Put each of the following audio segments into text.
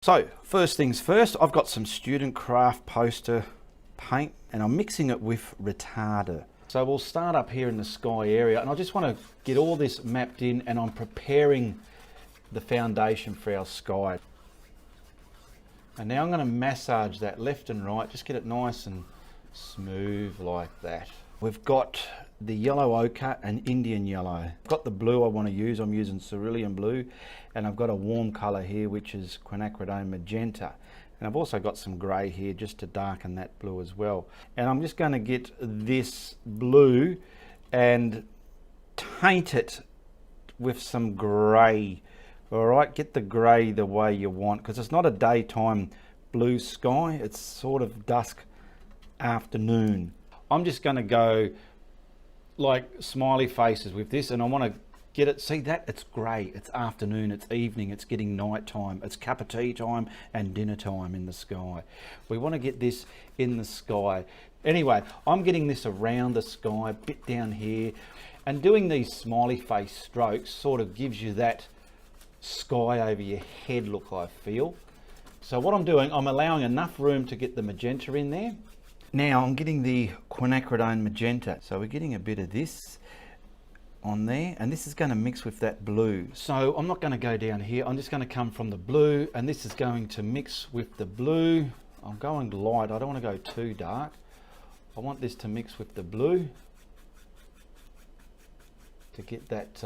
So first things first, I've got some student craft poster paint and I'm mixing it with retarder. So we'll start up here in the sky area and I just want to get all this mapped in, and I'm preparing the foundation for our sky. And now I'm going to massage that left and right, just get it nice and smooth like that. We've got the yellow ochre and Indian yellow. I've got the blue I want to use, I'm using cerulean blue, and I've got a warm colour here which is quinacridone magenta. And I've also got some grey here just to darken that blue as well. And I'm just going to get this blue and taint it with some grey. Alright, get the grey the way you want, because it's not a daytime blue sky, it's sort of dusk afternoon. I'm just going to go like smiley faces with this, and I want to get it, see that? It's grey, it's afternoon, it's evening, it's getting night time, it's cup of tea time and dinner time in the sky. We want to get this in the sky. Anyway, I'm getting this around the sky, a bit down here, and doing these smiley face strokes sort of gives you that sky over your head look, I feel. So what I'm doing, I'm allowing enough room to get the magenta in there. Now I'm getting the quinacridone magenta, so we're getting a bit of this on there, and this is going to mix with that blue. So I'm not going to go down here, I'm just going to come from the blue, and this is going to mix with the blue. I'm going light, I don't want to go too dark. I want this to mix with the blue to get that,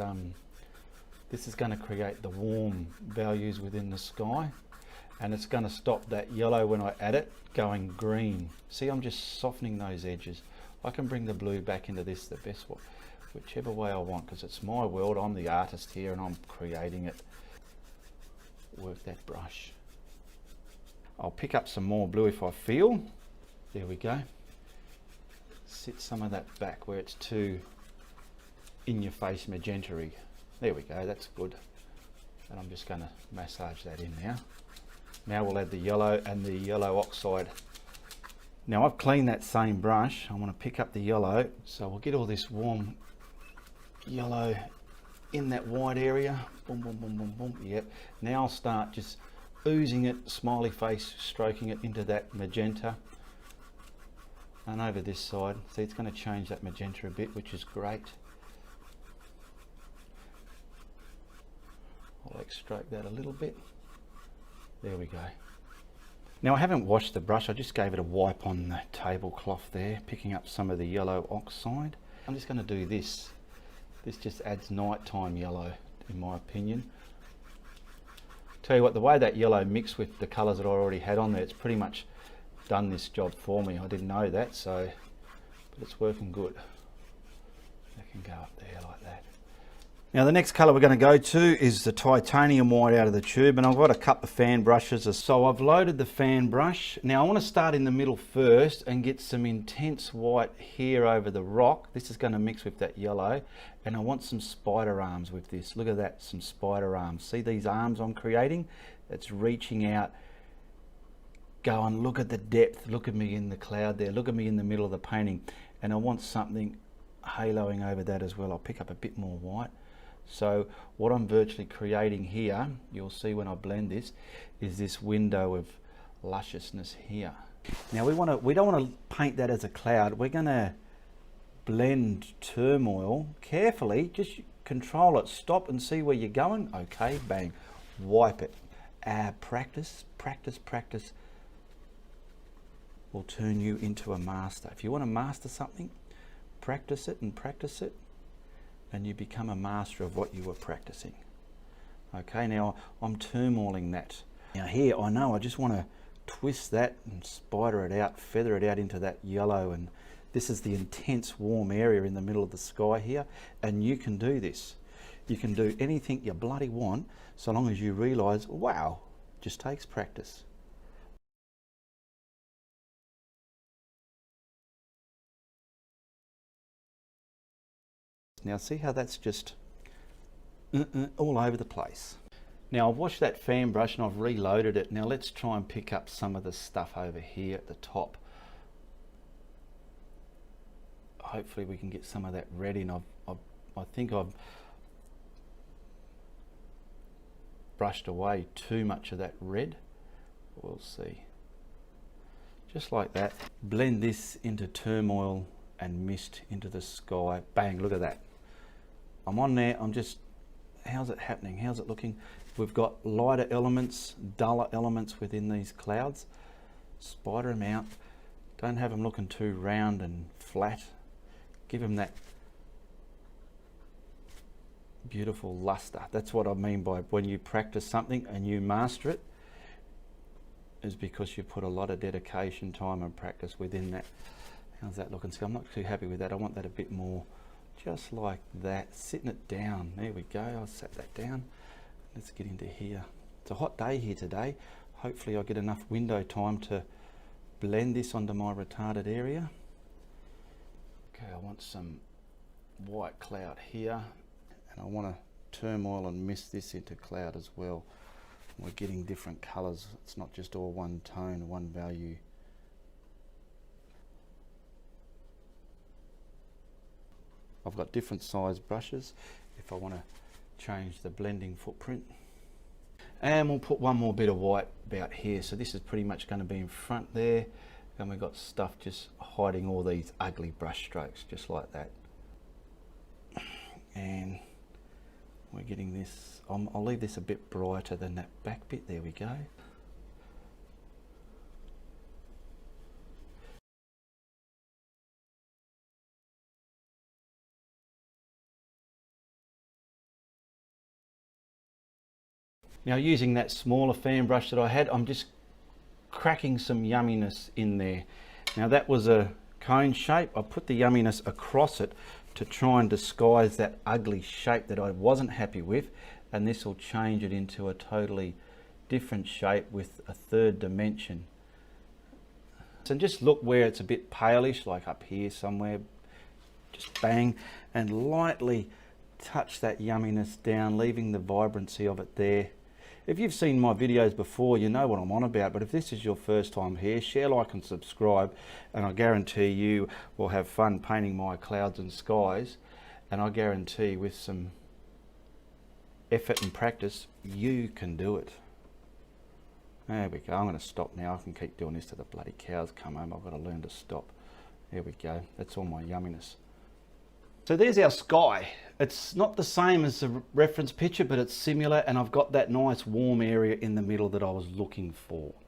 this is going to create the warm values within the sky, and it's going to stop that yellow when I add it going green. See, I'm just softening those edges. I can bring the blue back into this the best way, whichever way I want, because it's my world, I'm the artist here and I'm creating it. Work that brush. I'll pick up some more blue if I feel. There we go. Sit some of that back where it's too in your face magenta-y. There we go, that's good. And I'm just going to massage that in now. Now we'll add the yellow and the yellow oxide. Now I've cleaned that same brush. I want to pick up the yellow, so we'll get all this warm yellow in that white area. Boom, boom, boom, boom, boom. Yep. Now I'll start just oozing it, smiley face, stroking it into that magenta. And over this side, see, it's going to change that magenta a bit, which is great. I'll extract that a little bit. There we go. Now I haven't washed the brush, I just gave it a wipe on the tablecloth there, picking up some of the yellow oxide. I'm just going to do this. This just adds nighttime yellow, in my opinion. Tell you what, the way that yellow mixed with the colours that I already had on there, it's pretty much done this job for me. I didn't know that, so, but it's working good. That can go up there like that. Now the next colour we're going to go to is the titanium white out of the tube, and I've got a couple of fan brushes. So I've loaded the fan brush. Now I want to start in the middle first and get some intense white here over the rock. This is going to mix with that yellow, and I want some spider arms with this. Look at that, some spider arms. See these arms I'm creating? It's reaching out, going, look at the depth, look at me in the cloud there, look at me in the middle of the painting. And I want something haloing over that as well. I'll pick up a bit more white. So what I'm virtually creating here, you'll see when I blend this, is this window of lusciousness here. Now we don't want to paint that as a cloud. We're going to blend turmoil carefully. Just control it. Stop and see where you're going. Okay, bang. Wipe it. Practice, practice, practice will turn you into a master. If you want to master something, practice it and practice it, and you become a master of what you were practicing. Okay, now I'm turmoiling that. Now here, I know I just want to twist that and spider it out, feather it out into that yellow, and this is the intense warm area in the middle of the sky here, and you can do this. You can do anything you bloody want, so long as you realise, wow, just takes practice. Now see how that's just all over the place. Now I've washed that fan brush and I've reloaded it. Now let's try and pick up some of the stuff over here at the top. Hopefully we can get some of that red in. I think I've brushed away too much of that red. We'll see. Just like that. Blend this into turmoil and mist into the sky. Bang, look at that. I'm on there, I'm just, how's it happening? How's it looking? We've got lighter elements, duller elements within these clouds. Spider them out. Don't have them looking too round and flat. Give them that beautiful luster. That's what I mean by when you practice something and you master it, is because you put a lot of dedication, time and practice within that. How's that looking? So I'm not too happy with that. I want that a bit more, just like that, sitting it down. There we go, I'll set that down. Let's get into here. It's a hot day here today. Hopefully I'll get enough window time to blend this onto my retarded area. Okay, I want some white cloud here, and I want to turmoil and mist this into cloud as well. We're getting different colors. It's not just all one tone, one value. I've got different size brushes if I want to change the blending footprint. And we'll put one more bit of white about here. So this is pretty much going to be in front there. And we've got stuff just hiding all these ugly brush strokes, just like that. And we're getting this, I'll leave this a bit brighter than that back bit. There we go. Now using that smaller fan brush that I had, I'm just cracking some yumminess in there. Now that was a cone shape. I put the yumminess across it to try and disguise that ugly shape that I wasn't happy with, and this will change it into a totally different shape with a third dimension. So just look where it's a bit palish, like up here somewhere, just bang, and lightly touch that yumminess down, leaving the vibrancy of it there. If you've seen my videos before, you know what I'm on about, but if this is your first time here, share, like and subscribe, and I guarantee you will have fun painting my clouds and skies, and I guarantee with some effort and practice, you can do it. There we go. I'm going to stop now. I can keep doing this till the bloody cows come home. I've got to learn to stop. There we go. That's all my yumminess. So there's our sky. It's not the same as the reference picture, but it's similar, and I've got that nice warm area in the middle that I was looking for.